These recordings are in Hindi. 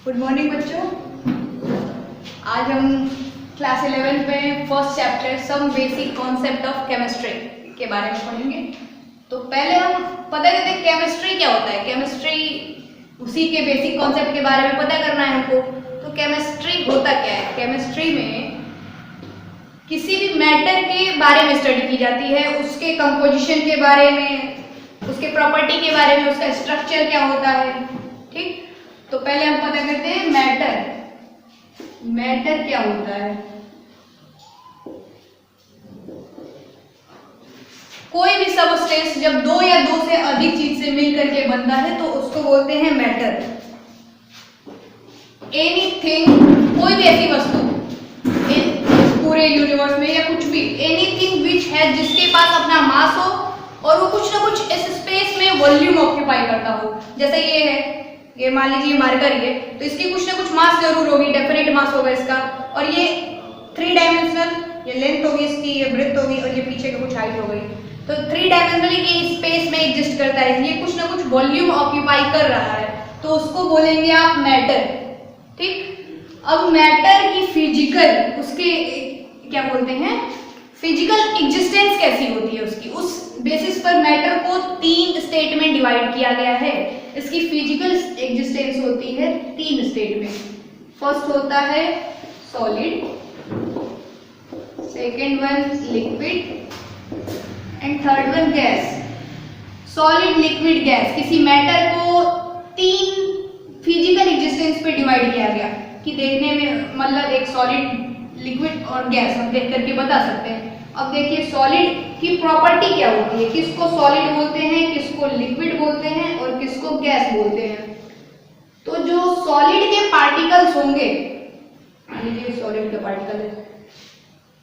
गुड मॉर्निंग बच्चों। आज हम क्लास 11 में first chapter some basic concept of chemistry के बारे में पढ़ेंगे। तो पहले हम पता करते हैं केमिस्ट्री क्या होता है। केमिस्ट्री उसी के बेसिक कॉन्सेप्ट के बारे में पता करना है हमको। तो केमिस्ट्री होता क्या है? केमिस्ट्री में किसी भी मैटर के बारे में स्टडी की जाती है, उसके कंपोजिशन के बारे में, उसके प्रॉपर्टी के बारे में, उसका स्ट्रक्चर क्या होता है। ठीक, तो पहले हम पता करते हैं मैटर। मैटर क्या होता है? कोई भी सबस्टेंस जब दो या दो से अधिक चीज से मिलकर के बनता है तो उसको बोलते हैं मैटर। एनीथिंग, कोई भी ऐसी वस्तु पूरे यूनिवर्स में या कुछ भी, एनीथिंग विच है, जिसके पास अपना मास हो और वो कुछ ना कुछ इस स्पेस में वॉल्यूम ऑक्यूपाई करता हो। जैसे ये है, ये मान लीजिए मार्कर ही है, तो इसकी कुछ ना कुछ मास जरूर होगी, डेफिनेट मास होगा इसका। और ये 3 डायमेंशनल, ये लेंथ होगी इसकी, ये ब्रेड्थ होगी और ये पीछे का कुछ हाइट हो गई। तो 3 डायमेंशनली ये स्पेस में एग्जिस्ट करता है, ये कुछ ना कुछ वॉल्यूम ऑक्यूपाई कर रहा है, तो उसको बोलेंगे आप मैटर। ठीक, अब मैटर की फिजिकल, उसके क्या बोलते हैं, फिजिकल एग्जिस्टेंस कैसी होती है उसकी, उस बेसिस पर मैटर को 3 स्टेट में डिवाइड किया गया है। इसकी फिजिकल एग्जिस्टेंस होती है 3 स्टेट में। फर्स्ट होता है solid, second one liquid and third one gas. Solid, liquid, gas, किसी मैटर को 3 फिजिकल एग्जिस्टेंस पे डिवाइड किया गया कि देखने में मतलब एक सॉलिड, लिक्विड और गैस हम देख करके बता सकते हैं। अब देखिए सॉलिड की प्रॉपर्टी क्या होती है, किसको सॉलिड बोलते हैं, किसको लिक्विड बोलते हैं और किसको गैस बोलते हैं। तो जो सॉलिड के पार्टिकल्स होंगे, मान लीजिए सॉलिड का पार्टिकल है,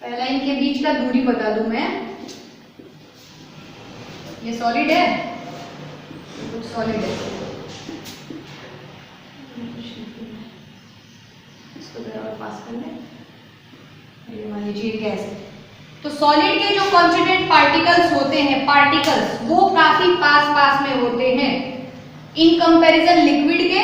पहला इनके बीच का दूरी बता दूं मैं। ये सॉलिड है, कुछ सॉलिड है, इसको जरा और पास कर लें। ये मान लीजिए गैस है। तो सॉलिड के जो कॉन्स्टिट्यूएंट पार्टिकल्स होते हैं, पार्टिकल्स, वो काफी पास पास में होते हैं इन कंपैरिजन लिक्विड के।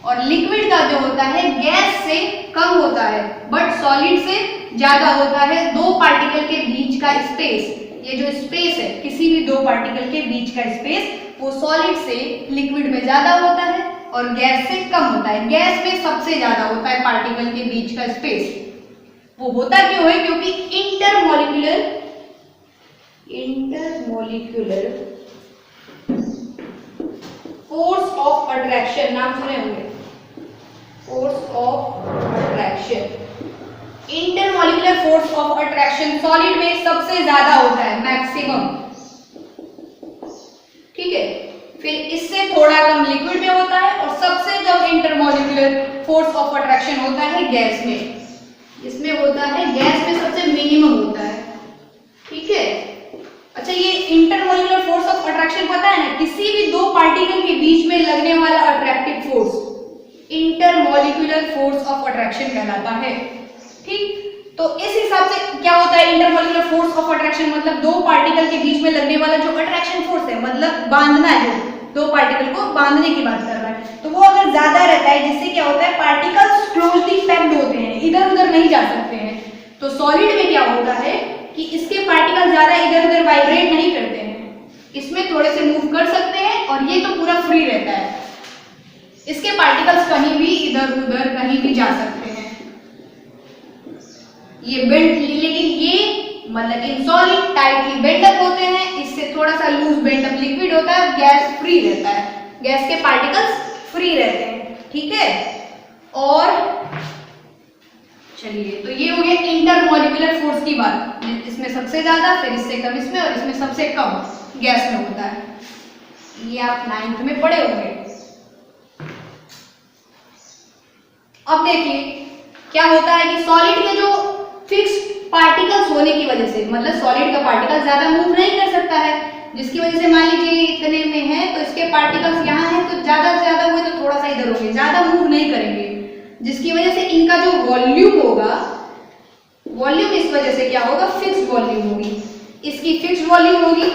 और लिक्विड का जो होता है गैस से कम होता है, बट सॉलिड से ज्यादा होता है। 2 पार्टिकल के बीच का स्पेस, ये जो स्पेस है किसी भी 2 पार्टिकल के बीच का स्पेस, वो सॉलिड से लिक्विड में ज्यादा होता है और गैस से कम होता है। गैस में सबसे ज्यादा होता है पार्टिकल के बीच का स्पेस। वो होता क्यों है? क्योंकि इंटरमॉलिक्यूलर फोर्स ऑफ अट्रैक्शन, नाम सुने होंगे, force of attraction, intermolecular force of attraction solid में सबसे ज्यादा होता है, मैक्सिमम। ठीक है, फिर इससे थोड़ा कम लिक्विड में होता है और सबसे कम इंटरमॉलिक्यूलर फोर्स ऑफ अट्रैक्शन होता है गैस में। इसमें होता है, गैस में सबसे मिनिमम होता है। ठीक है, अच्छा ये इंटरमॉलिक्यूलर फोर्स ऑफ अट्रैक्शन पता है ना, किसी भी 2 पार्टिकल के बीच में लगने वाला attractive force intermolecular force of attraction कहलाता है। ठीक, तो इस हिसाब से क्या होता है इंटरमॉलिक्यूलर फोर्स ऑफ अट्रैक्शन, मतलब 2 पार्टिकल के बीच में लगने वाला जो अट्रैक्शन फोर्स है, मतलब बांधना है, जो 2 पार्टिकल को बांधने की बात कर रहा है, तो वो अगर ज्यादा रहता है, जिससे क्या होता है पार्टिकल्स क्लोजली पैक्ड होते हैं, इधर उधर नहीं जा सकते हैं। तो सॉलिड में क्या होता है कि इसके पार्टिकल ज्यादा इधर उधर वाइब्रेट नहीं करते हैं, इसमें थोड़े से मूव कर सकते हैं और ये तो पूरा फ्री रहता है, इसके पार्टिकल्स कहीं भी इधर उधर कहीं भी जा सकते हैं। ये बेंड, लेकिन ये मतलब in solid tightly bend up होते हैं, इससे थोड़ा सा लूज बेंड अप लिक्विड होता है, गैस फ्री रहता है, गैस के पार्टिकल्स फ्री रहते हैं। ठीक है, और चलिए, तो ये हो गया इंटरमॉलिक्यूलर फोर्स की बात, इसमें सबसे ज्यादा, फिर इससे कम इसमें और इसमें सबसे कम गैस में होता है। ये आप 9th में पढ़े होंगे। अब देखिए क्या होता है कि सॉलिड के जो फिक्स पार्टिकल्स होने की वजह से, मतलब सॉलिड का पार्टिकल ज्यादा मूव नहीं कर सकता है, जिसकी वजह से मान लीजिए इतने में है तो इसके पार्टिकल्स यहाँ हैं, तो ज्यादा से ज्यादा हुए तो थोड़ा सा इधर होंगे, ज्यादा मूव नहीं करेंगे, जिसकी वजह से इनका जो वॉल्यूम होगा, वॉल्यूम इस वजह से क्या होगा, फिक्स्ड वॉल्यूम होगी, इसकी फिक्स्ड वॉल्यूम होगी।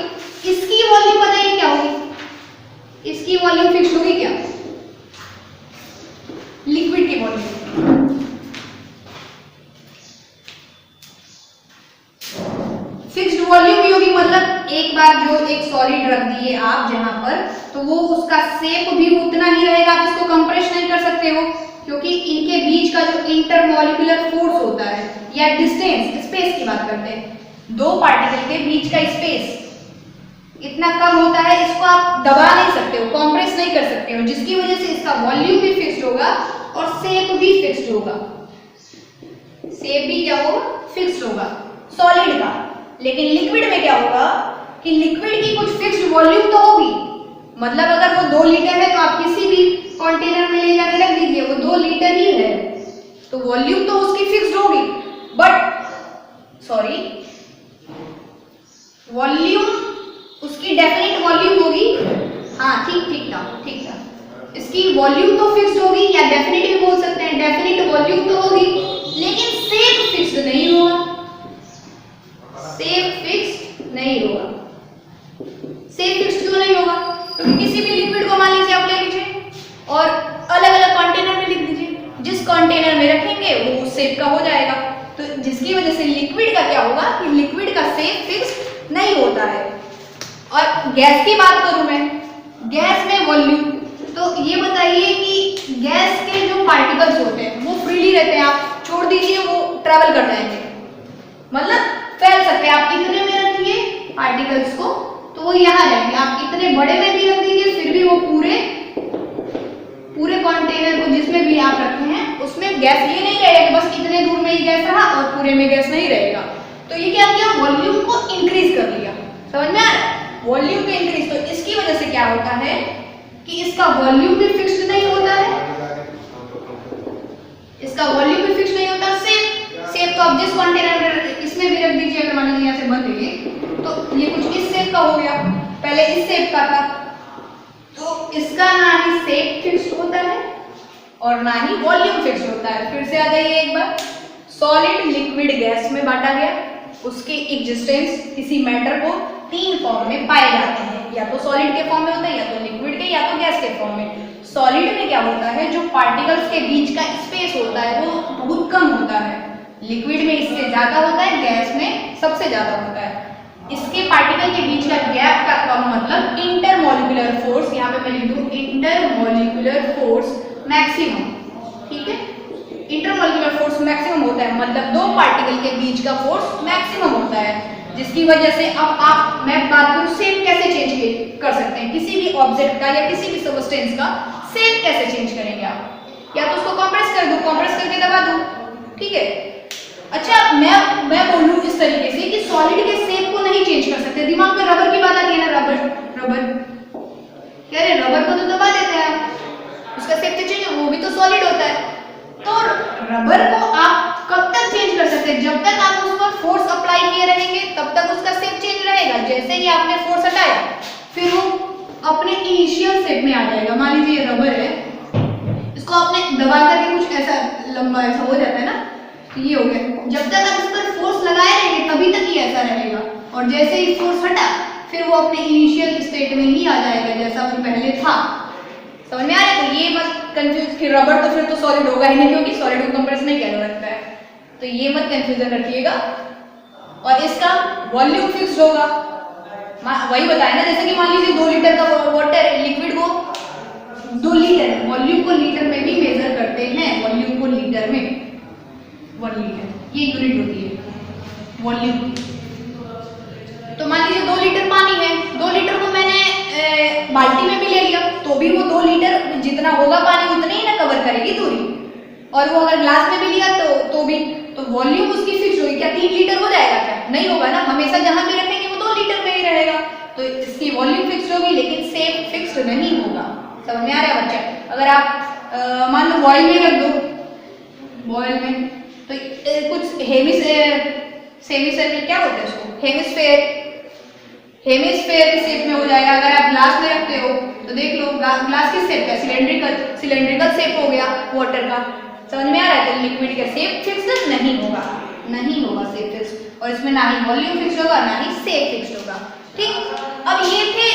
इसकी वॉल्यूम बताइए क्या होगी, इसकी वॉल्यूम फिक्स्ड होगी क्या, लिक्विड दिए आप जहां पर, तो वो उसका शेप भी उतना ही रहेगा, आप इसको कंप्रेस नहीं कर सकते हो, क्योंकि इनके बीच का जो इंटरमॉलिक्यूलर फोर्स होता है या डिस्टेंस, स्पेस की बात करते हैं, दो पार्टिकल के बीच का स्पेस इतना कम होता है, इसको आप दबा नहीं सकते हो, कंप्रेस नहीं कर सकते हो, जिसकी वजह से इसका वॉल्यूम भी फिक्स्ड होगा और शेप भी फिक्स्ड होगा, शेप भी क्या होगा, फिक्स्ड होगा सॉलिड का। लेकिन लिक्विड में क्या होगा कि लिक्विड की कुछ फिक्स्ड वॉल्यूम तो होगी, मतलब अगर वो 2 लीटर है तो आप किसी भी कंटेनर में ले जाके रख दीजिए, वो 2 लीटर ही है तो वॉल्यूम तो उसकी फिक्स्ड होगी, बट सॉरी वॉल्यूम उसकी डेफिनेट वॉल्यूम होगी, हाँ ठीक था, इसकी वॉल्यूम तो फिक्स्ड होगी या डेफिनेट भी बोल सकते हैं, डेफिनेट वॉल्यूम तो होगी, लेकिन शेप फिक्स्ड नहीं होगा, शेप फिक्स्ड नहीं होगा। शेप फिक्स्ड क्यों नहीं होगा? क्योंकि किसी भी लिक्विड को मान लीजिए आप ले लीजिए और अलग अलग कंटेनर में लिख दीजिए, जिस कंटेनर में रखेंगे वो उस शेप का हो जाएगा, तो जिसकी वजह से लिक्विड का क्या होगा कि लिक्विड का शेप फिक्स्ड नहीं होता है। और गैस की बात करूं मैं, गैस में वॉल्यूम, तो ये बताइए कि गैस के जो पार्टिकल्स होते हैं वो फ्रीली रहते हैं, आप छोड़ दीजिए वो ट्रैवल कर जाएंगे, मतलब फैल सकते हैं, आप इतने में रखिए पार्टिकल्स को तो वो यहाँ रहेंगे, आप इतने बड़े में भी रख दीजिए फिर भी वो पूरे कंटेनर को जिसमें भी आप रखे हैं उसमें गैस ये नहीं रहेगा कि बस इतने दूर में ही गैस रहा और पूरे में गैस नहीं रहेगा। तो ये क्या किया, वॉल्यूम को इंक्रीज कर लिया, समझ में आ रहा है, वॉल्यूम को इंक्रीज। तो इसकी वजह से क्या होता है कि इसका वॉल्यूम भी फिक्स्ड नहीं होता है, इसका वॉल्यूम भी फिक्स्ड नहीं होता। शेप तो आप जिस कंटेनर में इसमें भी रख दीजिए, अगर मान लीजिए यहाँ से बंद हुई तो ये कुछ इस शेप का हो गया, पहले इस शेप का था, तो इसका ना ही शेप फिक्स्ड होता है और ना ही वॉल्यूम फिक्स्ड होता है। फिर से आ जाइए एक बार, सॉलिड लिक्विड गैस में बांटा गया, उसके एग्जिस्टेंस किसी मैटर को 3 फॉर्म में पाए जाते हैं, या तो सॉलिड के फॉर्म में होता है, या तो लिक्विड के, या तो गैस के फॉर्म में। सॉलिड में क्या होता है, जो पार्टिकल्स के बीच का स्पेस होता है वो बहुत कम होता है, लिक्विड में इससे ज्यादा होता है, गैस में सबसे ज्यादा होता है। इसके पार्टिकल के बीच का गैप का कम मतलब इंटरमॉलिक्यूलर फोर्स, यहाँ पे मैं लिख दूं इंटरमॉलिक्यूलर फोर्स मैक्सिमम, ठीक है, इंटरमॉलिक्यूलर फोर्स मैक्सिमम होता है, मतलब 2 पार्टिकल के बीच का फोर्स मैक्सिमम होता है, जिसकी वजह से अब मैं बात करूं शेप कैसे चेंज कर सकते हैं, किसी भी ऑब्जेक्ट का या किसी भी सब्सटेंस का शेप कैसे चेंज करेंगे आप, या तो उसको कंप्रेस कर दूं, कंप्रेस करके दबा दूं, ठीक है। अच्छा, मैं बोलूं इस तरीके से कि सॉलिड के शेप को नहीं चेंज कर सकते, दिमाग में रबर की बात आती है ना, रबर कह रहे रबर को तो दबा देते हैं आप, उसका शेप तो चेंज, वो भी तो सॉलिड होता है। तो रबर को आप कब तक चेंज कर सकते हैं, जब तक आप उस पर फोर्स अप्लाई किए रहेंगे तब तक उसका शेप चेंज रहेगा, जैसे ही आपने फोर्स हटाया फिर वो अपने इनिशियल शेप में आ जाएगा। मान लीजिए ये रबर है, इसको आपने दबा करके कुछ ऐसा लंबा ऐसा हो जाता है ना, ये हो गया, जब तक आप इस पर फोर्स लगाए रहेंगे तभी तक ये ऐसा रहेगा, और जैसे ही फोर्स हटा फिर वो अपने इनिशियल स्टेट में ही आ जाएगा जैसा वो पहले था। समझ में आ रहा है? तो ये मत कंफ्यूज कि रबर तो फिर तो सॉलिड होगा ही नहीं, क्योंकि सॉलिड को कंप्रेस नहीं किया जा सकता है, तो ये मत कंफ्यूजन रखिएगा। और इसका वॉल्यूम फिक्स्ड होगा, वही बताया ना, जैसे कि मान लीजिए 2 लीटर का वाटर लिक्विड को 2 लीटर, वॉल्यूम को लीटर में भी मेजर करते हैं, वॉल्यूम को लीटर में, 1 लीटर ये यूनिट होती है वॉल्यूम। तो मान लीजिए 2 लीटर पानी है, 2 लीटर को मैंने बाल्टी में भी ले लिया तो भी वो 2 लीटर जितना होगा पानी उतने ही ना कवर करेगी दूरी, और वो अगर ग्लास में भी लिया तो भी, तो वॉल्यूम उसकी फिक्स होगी। क्या 3 लीटर हो जाएगा? क्या नहीं होगा ना, हमेशा जहां भी रखेंगे वो 2 लीटर में ही रहेगा, तो इसकी वॉल्यूम फिक्स होगी लेकिन शेप फिक्स्ड नहीं होगा। समझ में आ रहा है बच्चा? अगर आप मान लो बॉयल में रख दो, बॉयल में तो कुछ सेमी क्या बोलते हैं उसको, हेमिस्फेयर के शेप में हो जाएगा। अगर आप ग्लास में रखते हो तो देख लो ग्लास की शेप क्या, सिलेंड्रिकल शेप हो गया वाटर का। समझ में आ रहा है? तो लिक्विड का शेप फिक्स्ड नहीं होगा शेप फिक्स्ड, और इसमें ना ही वॉल्यूम फिक्स्ड होगा ना ही शेप फिक्स्ड होगा। ठीक, अब ये थे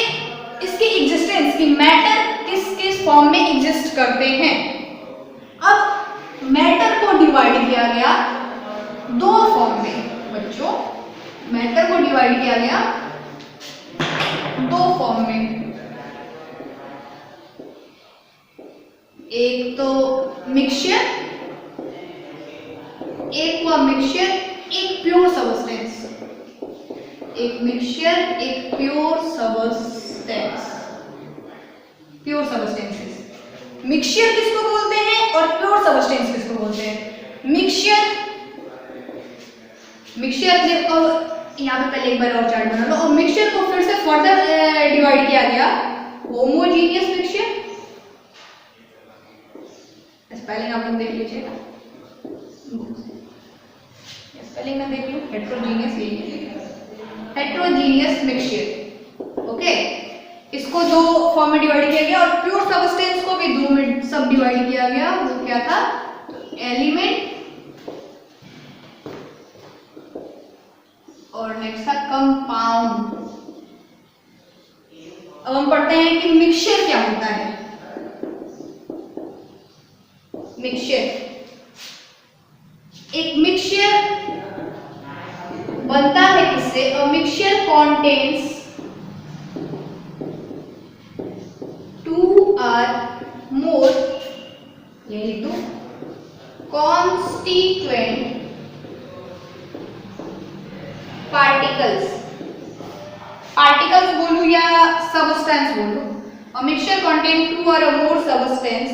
इसके एग्जिस्टेंस की, मैटर किस किस फॉर्म में एग्जिस्ट करते हैं। अब मैटर को डिवाइड किया गया 2 फॉर्म में बच्चों, मैटर को डिवाइड किया गया 2 फॉर्म में, एक तो मिक्सचर, एक हुआ मिक्सचर, एक प्योर सबस्टेंस, एक मिक्सचर, एक pure substance, pure substances. Mixture किसको बोलते हैं और प्योर सबस्टेंस किसको बोलते हैं? मिक्सचर, मिक्सचर यहाँ पे पहले एक बार और चार्ट बना लो। और मिक्सचर को फिर से फर्दर डिवाइड किया गया, होमोजीनियस मिक्सचर, स्पेलिंग आप लोग देख लीजिएगा, स्पेलिंग में देख लो, हेट्रोजीनियस, यही है हेट्रोजीनियस मिक्सचर। ओके, इसको दो फॉर्म में डिवाइड किया गया और प्योर सबस्टेंस को भी दो में सब डिवाइड किया गया। वो क्या था? एलिमेंट और नेक्स्ट था कंपाउंड। अब हम पढ़ते हैं कि मिक्सचर क्या होता है। मिक्सचर, एक मिक्सचर बनता है किससे? A mixture contains two or more, यही तो कॉन्स्टिट्यूएंट पार्टिकल्स, पार्टिकल्स बोलूं या सबस्टेंस बोलूं, अ मिक्सचर कॉन्टेन टू और मोर सबस्टेंस,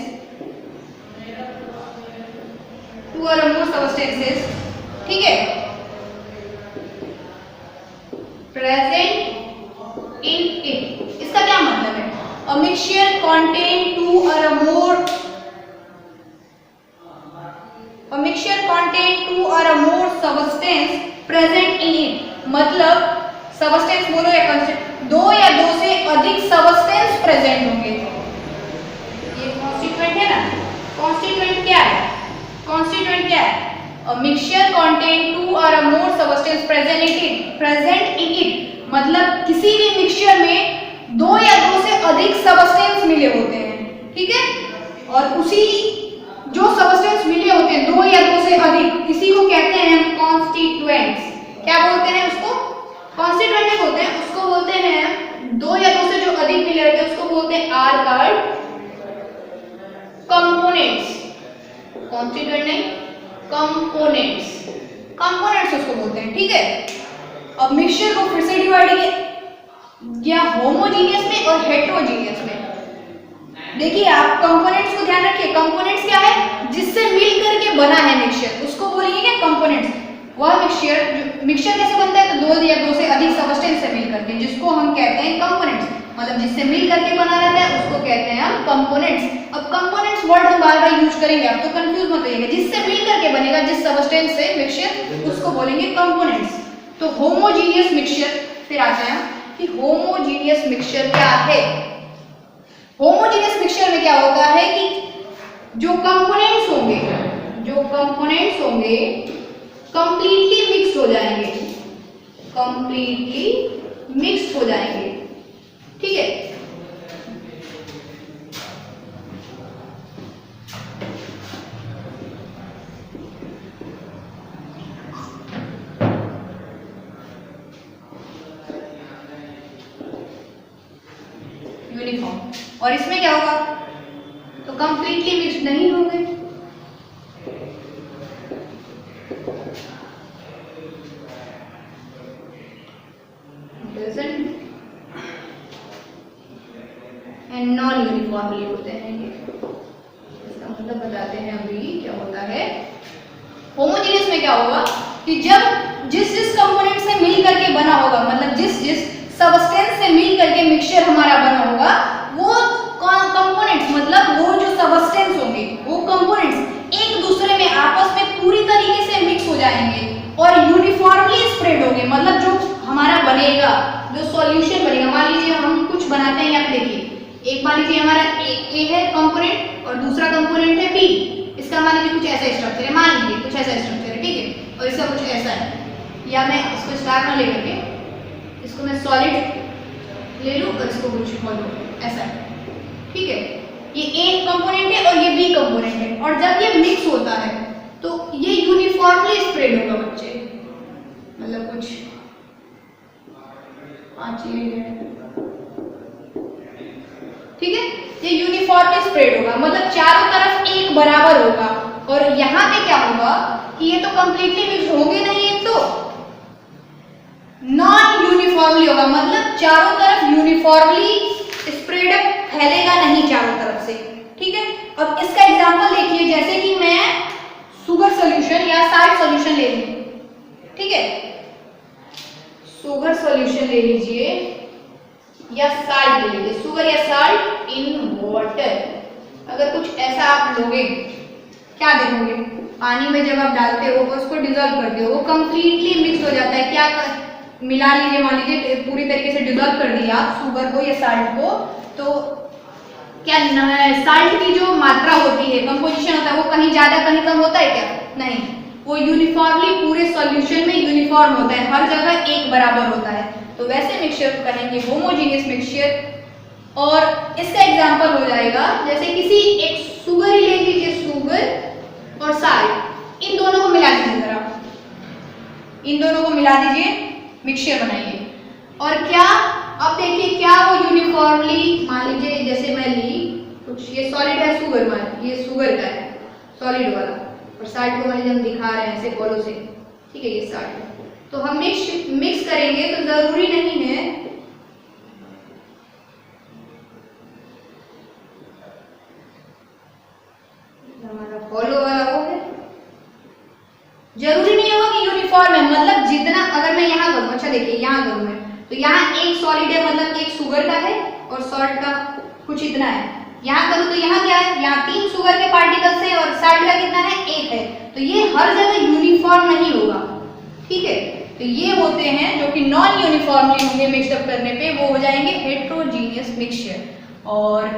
टू और मोर सबस्टेंसेस, ठीक है, प्रेजेंट इन इट। इसका क्या मतलब है? अ मिक्सचर कॉन्टेन टू और मोर, अ मिक्सचर कॉन्टेन टू और मोर सबस्टेंस प्रेजेंट इन इट, मतलब सबस्टेंस बोलो या कंस्टिट्यूएंट, दो या दो से अधिक सबस्टेंस प्रेजेंट होंगे। ये कॉन्स्टिट्यूएंट है ना, कॉन्स्टिट्यूएंट क्या है? कॉन्स्टिट्यूएंट क्या है? अ मिक्सचर कॉन्टेन टू और मोर सबस्टेंस प्रेजेंट इन इट, मतलब किसी भी मिक्सचर में दो या दो से अधिक सबस्टेंस मिले होते हैं, ठीक है, और उसी जो सबस्टेंस मिले होते हैं दो या दो से अधिक, इसी को कहते हैं हम कॉन्स्टिट्यूएंट्स। क्या बोलते हैं उसको? कॉन्स्टिट्यूएंट बोलते हैं, उसको बोलते हैं दो या दो से जो अधिक मिले होते हैं उसको बोलते हैं आर कॉल्ड कंपोनेंट्स। कॉन्स्टिट्यूएंट नहीं, कंपोनेंट्स, कंपोनेंट्स उसको बोलते हैं, ठीक है। अब मिक्सचर को फिर से डिवाइड किया होमोजीनियस में और हेट्रोजीनियस में। देखिए आप कंपोनेंट्स को ध्यान रखिए, कंपोनेंट्स क्या है? जिससे मिल करके बना है मिक्सचर, उसको बोलेंगे क्या? कंपोनेंट्स। वह मिक्सचर, मिक्सचर कैसे बनता है? तो दो या दो से अधिक सबस्टेंस से मिल करके, जिसको हम कहते हैं कंपोनेंट्स, मतलब जिससे मिल करके बना रहता है उसको कहते हैं हम कंपोनेंट्स। अब कंपोनेंट्स वर्ड हम बार बार यूज करेंगे, आप तो कंफ्यूज मत होइएगा, जिससे मिल करके बनेगा जिस सबस्टेंस से मिक्सचर, उसको बोलेंगे कंपोनेंट्स। तो होमोजीनियस मिक्सचर, फिर आते हैं कि होमोजीनियस मिक्सचर क्या है। होमोजीनियस मिक्सचर में क्या होता है कि जो कंपोनेंट्स होंगे, जो कंपोनेंट्स होंगे कंप्लीटली मिक्स हो जाएंगे, कंप्लीटली मिक्स हो जाएंगे, ठीक है। यूनिफॉर्म, और इसमें क्या होगा? तो कंप्लीटली मिक्स नहीं होंगे, एंड नॉन यूनिफॉर्मली होते हैं ये। इसका मतलब बताते हैं अभी क्या होता है। होमोजेनियस में क्या होगा कि जब जिस जिस कंपोनेंट से मिल करके बना होगा, मतलब जिस जिस सबस्टेंस से मिल करके मिक्सचर हमारा बना होगा, वो कंपोनेंट्स मतलब वो जो सबस्टेंस होंगे वो कंपोनेंट्स एक दूसरे में आपस में पूरी तरीके से मिक्स हो जाएंगे और यूनिफॉर्मली स्प्रेड होंगे। मतलब जो हमारा बनेगा, जो सॉल्यूशन बनेगा, मान लीजिए हम कुछ बनाते हैं, यहाँ पे देखिए एक मान लीजिए हमारा ए है कंपोनेंट और दूसरा कंपोनेंट है बी। इसका मान लीजिए कुछ ऐसा स्ट्रक्चर है, मान लीजिए कुछ ऐसा स्ट्रक्चर है, ठीक है, और इसका कुछ ऐसा है, या मैं इसको स्टार ना लेकर के इसको मैं सॉलिड ले लूं और इसको कुछ बोलो ऐसा है, ठीक है। ये ए कंपोनेंट है और ये बी कंपोनेंट है, और जब ये मिक्स होता है तो ये यूनिफॉर्मली स्प्रेड होगा बच्चे, मतलब कुछ 5 चीजें ठीक है, ये यूनिफॉर्मली स्प्रेड होगा, मतलब चारों तरफ एक बराबर होगा। और यहाँ पे क्या होगा कि ये तो कंप्लीटली मिक्स होंगे नहीं, एक तो नॉन यूनिफॉर्मली होगा, मतलब चारों तरफ यूनिफॉर्मली स्प्रेड फैलेगा नहीं चारों तरफ से। ठीक है, अब इसका एग्जांपल देखिए, जैसे कि मैं शुगर सॉल्यूशन या साल्ट सॉल्यूशन ले लूं, ठीक है, शुगर सॉल्यूशन ले लीजिए या साल्ट ले लीजिए, शुगर या साल्ट इन वाटर। अगर कुछ ऐसा आप लोगे, क्या देखोगे, पानी में जब आप डालते हो उसको डिजोल्व करते हो, वो कंप्लीटली मिक्स हो जाता है। क्या मिला लीजिए, मान लीजिए पूरी तरीके से डिजोल्व कर दिया शुगर को या साल्ट को, तो क्या साल्ट की जो मात्रा होती है, कंपोजिशन होता है, वो कहीं ज्यादा कहीं कम होता है क्या? नहीं, वो यूनिफॉर्मली पूरे सॉल्यूशन में यूनिफॉर्म होता है, हर जगह एक बराबर होता है। तो वैसे मिक्सचर को कहेंगे होमोजेनियस मिक्सचर। और इसका एग्जांपल हो जाएगा, जैसे किसी एक शुगर ही ले लीजिए, शुगर और साल्ट, इन दोनों को मिला दीजिए, जरा इन दोनों को मिला दीजिए, मिक्सचर बनाइए। और क्या, अब देखिए क्या वो यूनिफॉर्मली, मान लीजिए जैसे मैं ली कुछ, ये सॉलिड है शुगर, मान ये शुगर का है सॉलिड वाला, और साल्ट को मान लीजिए हम दिखा रहे हैं ऐसे फॉलो से, ठीक है, ये साल्ट है। तो हम मिक्स करेंगे तो जरूरी नहीं है हमारा फॉलो वाला वो है, जरूरी नहीं होगा कि यूनिफॉर्म है, मतलब जितना, अगर मैं यहाँ करूँ, अच्छा देखिए यहाँ करूँ मैं, तो यहाँ एक सॉलिड है, मतलब एक शुगर का है और सॉल्ट का कुछ इतना है। यहाँ करूँ तो यहाँ क्या है, यहाँ 3 शुगर के पार्टिकल्स है और साल्ट का कितना है, 1 है। तो ये हर जगह यूनिफॉर्म नहीं होगा, ठीक है। तो ये होते हैं जो कि नॉन यूनिफॉर्मली होंगे मिक्सअप करने पे, वो हो जाएंगे हेट्रोजीनियस मिक्सचर। और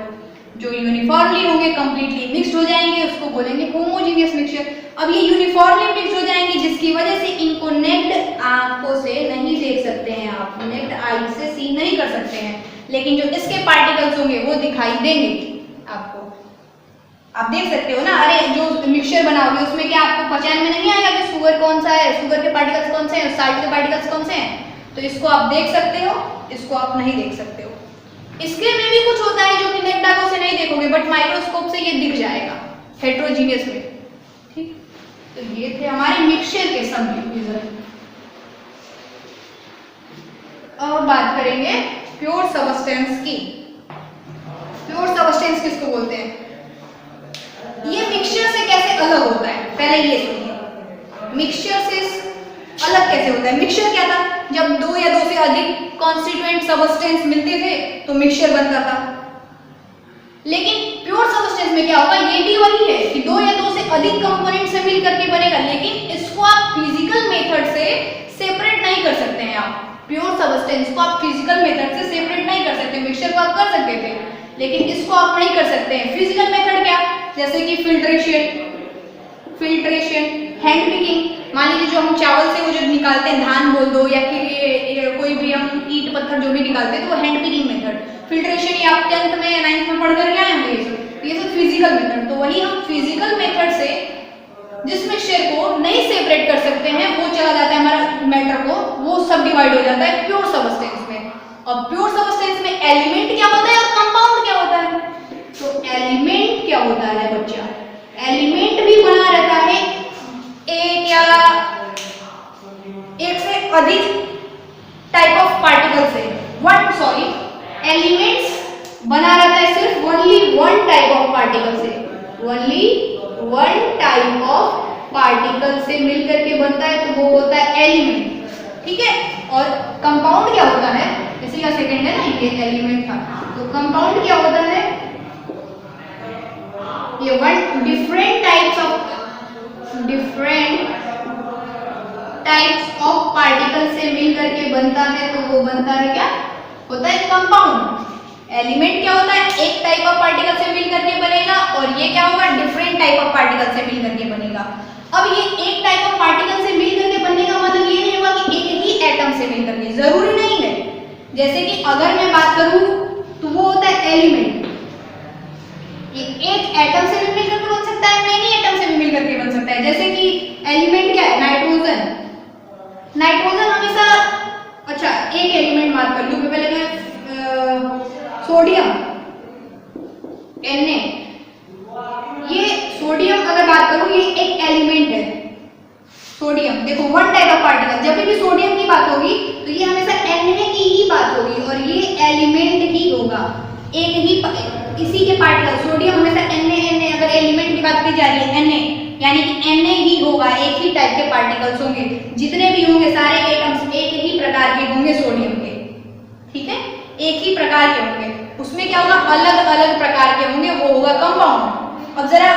जो यूनिफॉर्मली होंगे, कंप्लीटली मिक्स्ड हो जाएंगे, उसको बोलेंगे होमोजीनियस मिक्सचर। अब ये यूनिफॉर्मली मिक्स हो जाएंगे, जिसकी वजह से इनको नेक्ड आंखों से नहीं देख सकते हैं आप, नेक्ड आई से सी नहीं कर सकते हैं, लेकिन जो इसके पार्टिकल्स होंगे वो दिखाई देंगे आपको। आप देख सकते हो ना, अरे जो मिक्सचर बनाओगे उसमें क्या आपको पहचान में नहीं आएगा कि शुगर कौन सा है, शुगर के पार्टिकल्स कौन से हैं, साल्ट के पार्टिकल्स कौन से हैं। तो इसको आप देख सकते हो, इसको आप नहीं देख सकते हो। इसके में भी कुछ होता है जो कि नेक्ड आंखों से नहीं देखोगे, बट माइक्रोस्कोप से ये दिख जाएगा हेट्रोजीनियस में, ठीक। तो ये थे हमारे मिक्सचर के सब डिवीजन। अब बात करेंगे प्योर सबस्टेंस की। प्योर सबस्टेंस किसको बोलते हैं? ये मिक्सचर से कैसे अलग होता है, पहले ये सुनिए, मिक्सचर से अलग कैसे होता है। मिक्सचर क्या था, जब 2 या 2 से अधिक कॉन्स्टिट्यूएंट सबस्टेंस मिलते थे तो मिक्सचर बनता था। लेकिन प्योर सबस्टेंस में क्या होगा, ये भी वही है कि 2 या 2 से अधिक कंपोनेंट से मिल करके बनेगा, लेकिन इसको आप फिजिकल मेथड से सेपरेट नहीं कर सकते हैं। आप प्योर सबस्टेंस को आप फिजिकल मेथड से सेपरेट नहीं कर सकते। मिक्सचर को आप कर सकते थे, लेकिन इसको आप नहीं कर सकते हैं। फिजिकल मेथड क्या, जैसे कि फिल्ट्रेशन, हैंड पिकिंग। मान लीजिए जो हम चावल से वो जो निकालते हैं, धान बोल दो या फिर ये कोई भी हम ईंट पत्थर जो भी निकालते हैं, तो वो हैंड पिकिंग मेथड। फिल्ट्रेशन ये आप 10th में 9th में पढ़ कर के आए होंगे, ये सब फिजिकल मेथड। तो वही हम फिजिकल मेथड से जिस मिक्सचर को नहीं सेपरेट कर सकते हैं, वो चला जाता है हमारा मैटर को, वो सब डिवाइड हो जाता है प्योर सबस्टेंस में। और प्योर सबस्टेंस में एलिमेंट क्या होता है और कंपाउंड क्या होता है। तो एलिमेंट क्या होता है बच्चा, एलिमेंट भी बना रहता है एक या एक से अधिक टाइप ऑफ पार्टिकल से। एलिमेंट्स बना रहता है सिर्फ ओनली 1 टाइप ऑफ पार्टिकल से, ओनली 1 टाइप ऑफ पार्टिकल से मिलकर के बनता है, तो वो होता है एलिमेंट, ठीक है। और कंपाउंड क्या होता है, इसी का सेकंड है ना, ये एलिमेंट था। तो कंपाउंड क्या होता है, ये 1 डिफरेंट टाइप्स ऑफ पार्टिकल से मिलकर के बनता है, तो वो बनता है क्या, होता है कंपाउंड। एलिमेंट क्या होता है, एक टाइप ऑफ पार्टिकल से मिलकर के बनेगा, और ये क्या होगा, डिफरेंट टाइप ऑफ पार्टिकल से मिलकर के बनेगा। अब ये एक टाइप ऑफ पार्टिकल से मिलकर के बनने का मतलब ये नहीं होगा कि एक ही एटम से मिलकर के, जरूरी नहीं है। जैसे कि अगर मैं बात करूं तो वो होता है एलिमेंट, एक एटम से भी मिलकर के बन सकता है, मेनी एटम से भी मिलकर के बन सकता है। जैसे कि एलिमेंट क्या है, नाइट्रोजन। नाइट्रोजन हमेशा, अच्छा एक एलिमेंट बात कर लूं पहले मैं, सोडियम, ये एक एलिमेंट है सोडियम। देखो वन टाइप ऑफ पार्टिकल, जब भी सोडियम की बात होगी तो ये हमेशा Na की ही बात होगी और ये एलिमेंट ही होगा, एक ही इसी के पार्टिकल। सोडियम हमेशा Na अगर एलिमेंट की बात की जा रही है Na, यानी कि Na ही होगा, एक ही टाइप के पार्टिकल्स होंगे, जितने भी होंगे सारे एटम्स एक ही प्रकार के होंगे सोडियम के, ठीक है, एक ही प्रकार के होंगे। उसमें क्या होगा, अलग अलग प्रकार के होंगे, वो होगा कंपाउंड। अब जरा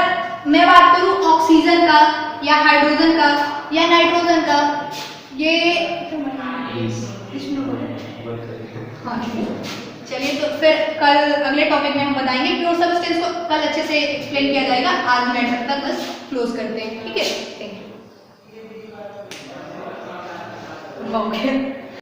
मैं बात करूं ऑक्सीजन का या हाइड्रोजन का या नाइट्रोजन का, ये हाँ चलिए, तो फिर कल अगले टॉपिक में हम बताएंगे। प्योर सब्सटेंस को कल अच्छे से एक्सप्लेन किया जाएगा। आज मैटर तक बस क्लोज करते हैं, ठीक है, थैंक यू।